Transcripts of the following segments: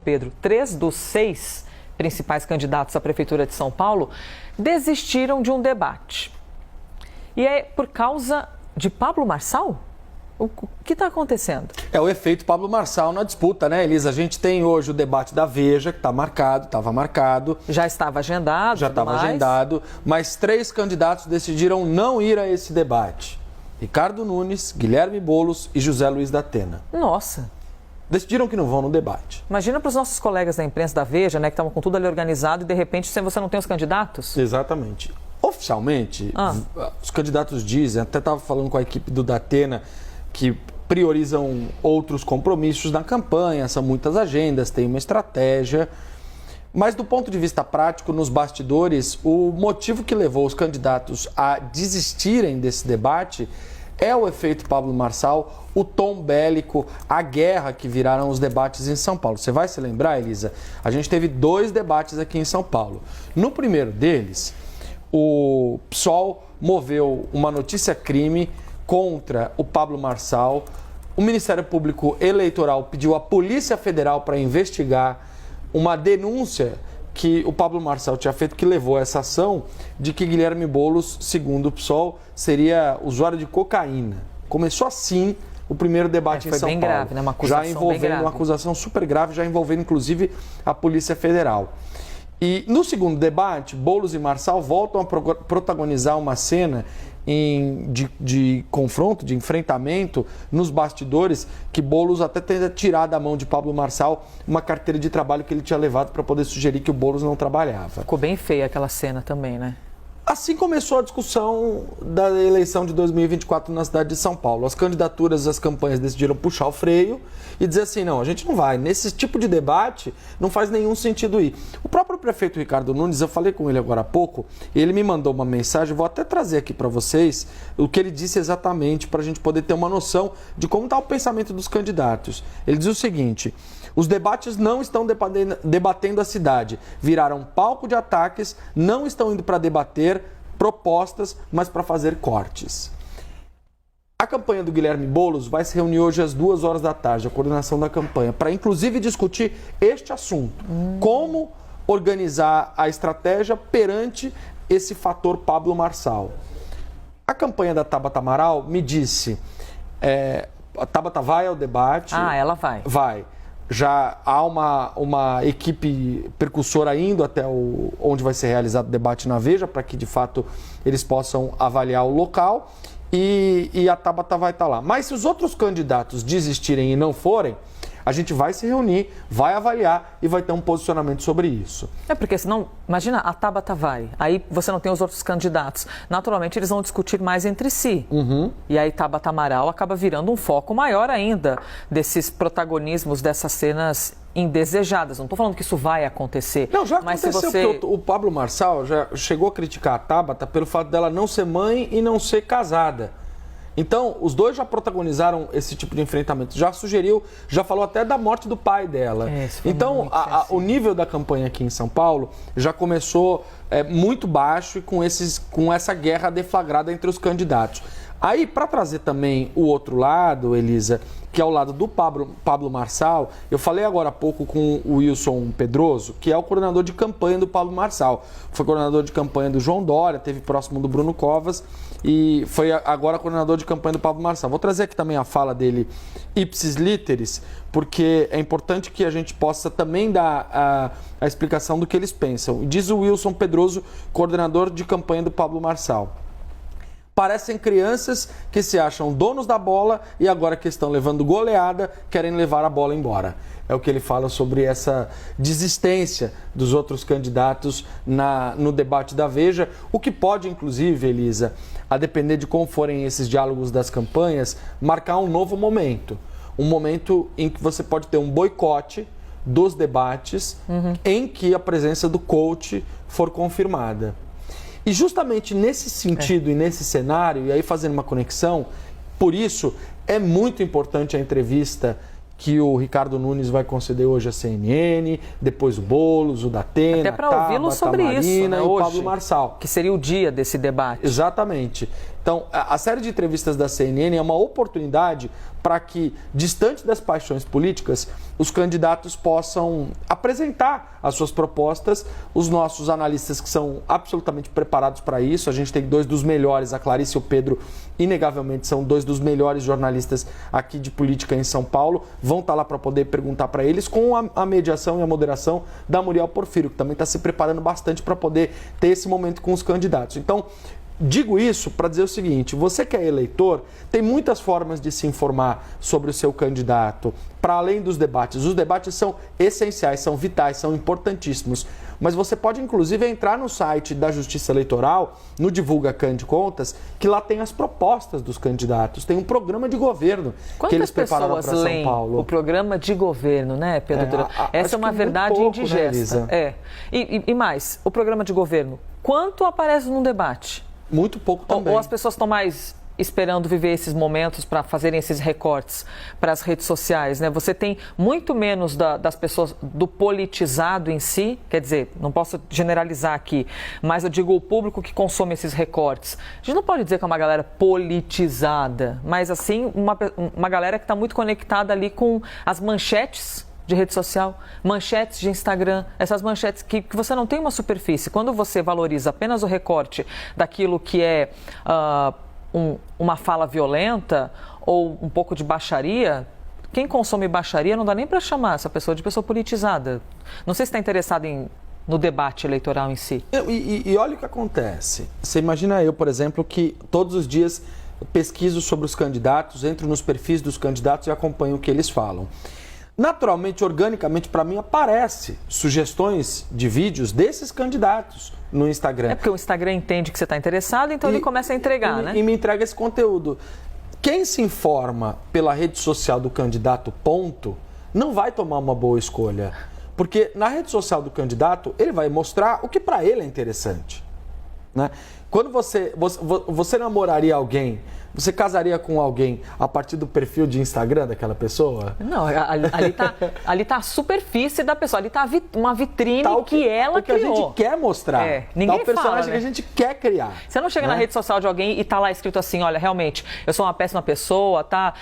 Pedro, 3 dos 6 principais candidatos à Prefeitura de São Paulo desistiram de um debate. E é por causa de Pablo Marçal? O que está acontecendo? É o efeito Pablo Marçal na disputa, né, Elisa? A gente tem hoje o debate da Veja, que está marcado, estava marcado. Já estava agendado. Já estava agendado, mas 3 candidatos decidiram não ir a esse debate. Ricardo Nunes, Guilherme Boulos e José Luiz da Atena. Nossa! Decidiram que não vão no debate. Imagina para os nossos colegas da imprensa da Veja, né, que estavam com tudo ali organizado e de repente você não tem os candidatos? Exatamente. Oficialmente, os candidatos dizem, até estava falando com a equipe do Datena, que priorizam outros compromissos na campanha, são muitas agendas, tem uma estratégia. Mas do ponto de vista prático, nos bastidores, o motivo que levou os candidatos a desistirem desse debate é o efeito Pablo Marçal, o tom bélico, a guerra que viraram os debates em São Paulo. Você vai se lembrar, Elisa? A gente teve 2 debates aqui em São Paulo. No primeiro deles, o PSOL moveu uma notícia-crime contra o Pablo Marçal. O Ministério Público Eleitoral pediu à Polícia Federal para investigar uma denúncia que o Pablo Marçal tinha feito, que levou a essa ação de que Guilherme Boulos, segundo o PSOL, seria usuário de cocaína. Começou assim o primeiro debate em São Paulo. Grave, né? Uma acusação já envolvendo bem grave. uma acusação super grave, já envolvendo inclusive a Polícia Federal. E no segundo debate, Boulos e Marçal voltam a protagonizar uma cena de confronto, de enfrentamento nos bastidores, que Boulos até tenta tirar da mão de Pablo Marçal uma carteira de trabalho que ele tinha levado para poder sugerir que o Boulos não trabalhava. Ficou bem feia aquela cena também, né? Assim começou a discussão da eleição de 2024 na cidade de São Paulo. As candidaturas, as campanhas decidiram puxar o freio e dizer assim, não, a gente não vai. Nesse tipo de debate não faz nenhum sentido ir. O próprio prefeito Ricardo Nunes, eu falei com ele agora há pouco, ele me mandou uma mensagem, vou até trazer aqui para vocês o que ele disse exatamente para a gente poder ter uma noção de como está o pensamento dos candidatos. Ele diz o seguinte: os debates não estão debatendo a cidade, viraram palco de ataques, não estão indo para debater propostas, mas para fazer cortes. A campanha do Guilherme Boulos vai se reunir hoje às 2 horas da tarde, a coordenação da campanha, para inclusive discutir este assunto. Como organizar a estratégia perante esse fator Pablo Marçal. A campanha da Tabata Amaral me disse, a Tabata vai ao debate. Ah, ela vai. Vai. Já há uma equipe percussora indo até onde vai ser realizado o debate na Veja, para que de fato eles possam avaliar o local, e a Tabata vai estar lá. Mas se os outros candidatos desistirem e não forem, a gente vai se reunir, vai avaliar e vai ter um posicionamento sobre isso. É porque senão, imagina, a Tabata vai, aí você não tem os outros candidatos. Naturalmente eles vão discutir mais entre si. E aí Tabata Amaral acaba virando um foco maior ainda desses protagonismos, dessas cenas indesejadas. Não estou falando que isso vai acontecer. Não, já mas aconteceu, porque o Pablo Marçal já chegou a criticar a Tabata pelo fato dela não ser mãe e não ser casada. Então, os dois já protagonizaram esse tipo de enfrentamento. Já sugeriu, já falou até da morte do pai dela. Então, o nível da campanha aqui em São Paulo já começou muito baixo e com essa guerra deflagrada entre os candidatos. Aí, para trazer também o outro lado, Elisa, que é o lado do Pablo Marçal, eu falei agora há pouco com o Wilson Pedroso, que é o coordenador de campanha do Pablo Marçal. Foi coordenador de campanha do João Dória, teve próximo do Bruno Covas e foi agora coordenador de campanha do Pablo Marçal. Vou trazer aqui também a fala dele, ipsis literis, porque é importante que a gente possa também dar a explicação do que eles pensam. Diz o Wilson Pedroso, coordenador de campanha do Pablo Marçal: parecem crianças que se acham donos da bola e agora que estão levando goleada, querem levar a bola embora. É o que ele fala sobre essa desistência dos outros candidatos no debate da Veja, o que pode, inclusive, Elisa, a depender de como forem esses diálogos das campanhas, marcar um novo momento. Um momento em que você pode ter um boicote dos debates, em que a presença do coach for confirmada. E justamente nesse sentido e nesse cenário, e aí fazendo uma conexão, por isso é muito importante a entrevista que o Ricardo Nunes vai conceder hoje à CNN, depois o Boulos, o Datena, até para ouvi-lo sobre Marina, isso, né, e o hoje, Pablo Marçal. Que seria o dia desse debate. Exatamente. Então, a série de entrevistas da CNN é uma oportunidade para que, distante das paixões políticas, os candidatos possam apresentar as suas propostas. Os nossos analistas, que são absolutamente preparados para isso, a gente tem dois dos melhores, a Clarice e o Pedro, inegavelmente são dois dos melhores jornalistas aqui de política em São Paulo, vão estar lá para poder perguntar para eles, com a mediação e a moderação da Muriel Porfírio, que também está se preparando bastante para poder ter esse momento com os candidatos. Então, digo isso para dizer o seguinte: você que é eleitor, tem muitas formas de se informar sobre o seu candidato, para além dos debates. Os debates são essenciais, são vitais, são importantíssimos. Mas você pode, inclusive, entrar no site da Justiça Eleitoral, no Divulga Cand Contas, que lá tem as propostas dos candidatos. Tem um programa de governo que eles prepararam para São Paulo. O programa de governo, né, Pedro? Essa é uma verdade pouco, indigesta. Né, E mais, o programa de governo, quanto aparece num debate? Muito pouco também. Ou as pessoas estão mais esperando viver esses momentos para fazerem esses recortes para as redes sociais, né? Você tem muito menos das pessoas, do politizado em si, quer dizer, não posso generalizar aqui, mas eu digo o público que consome esses recortes. A gente não pode dizer que é uma galera politizada, mas assim, uma galera que está muito conectada ali com as manchetes de rede social, manchetes de Instagram, essas manchetes que você não tem uma superfície. Quando você valoriza apenas o recorte daquilo que é uma fala violenta ou um pouco de baixaria, quem consome baixaria não dá nem para chamar essa pessoa de pessoa politizada. Não sei se está interessado no debate eleitoral em si. E olha o que acontece. Você imagina eu, por exemplo, que todos os dias pesquiso sobre os candidatos, entro nos perfis dos candidatos e acompanho o que eles falam. Naturalmente, organicamente, para mim, aparece sugestões de vídeos desses candidatos no Instagram. É porque o Instagram entende que você está interessado, então ele começa a entregar, né? E me entrega esse conteúdo. Quem se informa pela rede social do candidato, ponto, não vai tomar uma boa escolha. Porque na rede social do candidato, ele vai mostrar o que para ele é interessante, né? Quando você namoraria alguém, você casaria com alguém a partir do perfil de Instagram daquela pessoa? Não, ali tá a superfície da pessoa, ali tá uma vitrine que ela criou. O que a gente quer mostrar. Ninguém tá o personagem fala, né? Que a gente quer criar. Você não chega na rede social de alguém e tá lá escrito assim, olha, realmente, eu sou uma péssima pessoa, tá?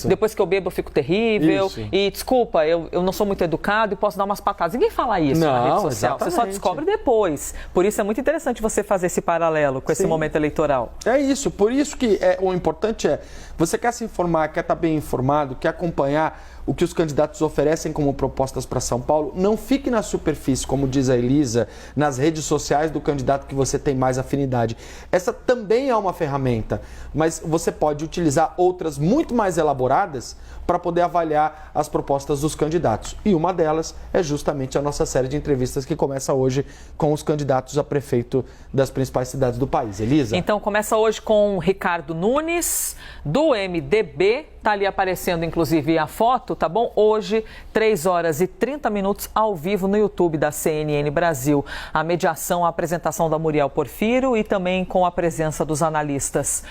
Depois que eu bebo eu fico terrível. Isso. E desculpa, eu não sou muito educado e posso dar umas patadas. Ninguém fala isso na rede social. Exatamente. Você só descobre depois. Por isso é muito interessante você fazer esse paralelo com esse momento eleitoral. É isso, por isso que o importante é, você quer se informar, quer estar bem informado, quer acompanhar o que os candidatos oferecem como propostas para São Paulo, não fique na superfície, como diz a Elisa, nas redes sociais do candidato que você tem mais afinidade. Essa também é uma ferramenta, mas você pode utilizar outras muito mais elaboradas para poder avaliar as propostas dos candidatos. E uma delas é justamente a nossa série de entrevistas que começa hoje com os candidatos a prefeito das principais cidades do país. Elisa? Então começa hoje com Ricardo Nunes, do MDB, tá ali aparecendo inclusive a foto, tá bom? Hoje, 3 horas e 30 minutos ao vivo no YouTube da CNN Brasil. A mediação, a apresentação da Muriel Porfírio e também com a presença dos analistas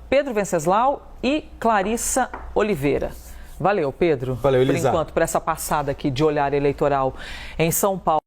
Pedro Venceslau e Clarissa Oliveira. Valeu, Pedro. Valeu, Elisa. Por enquanto, por essa passada aqui de olhar eleitoral em São Paulo.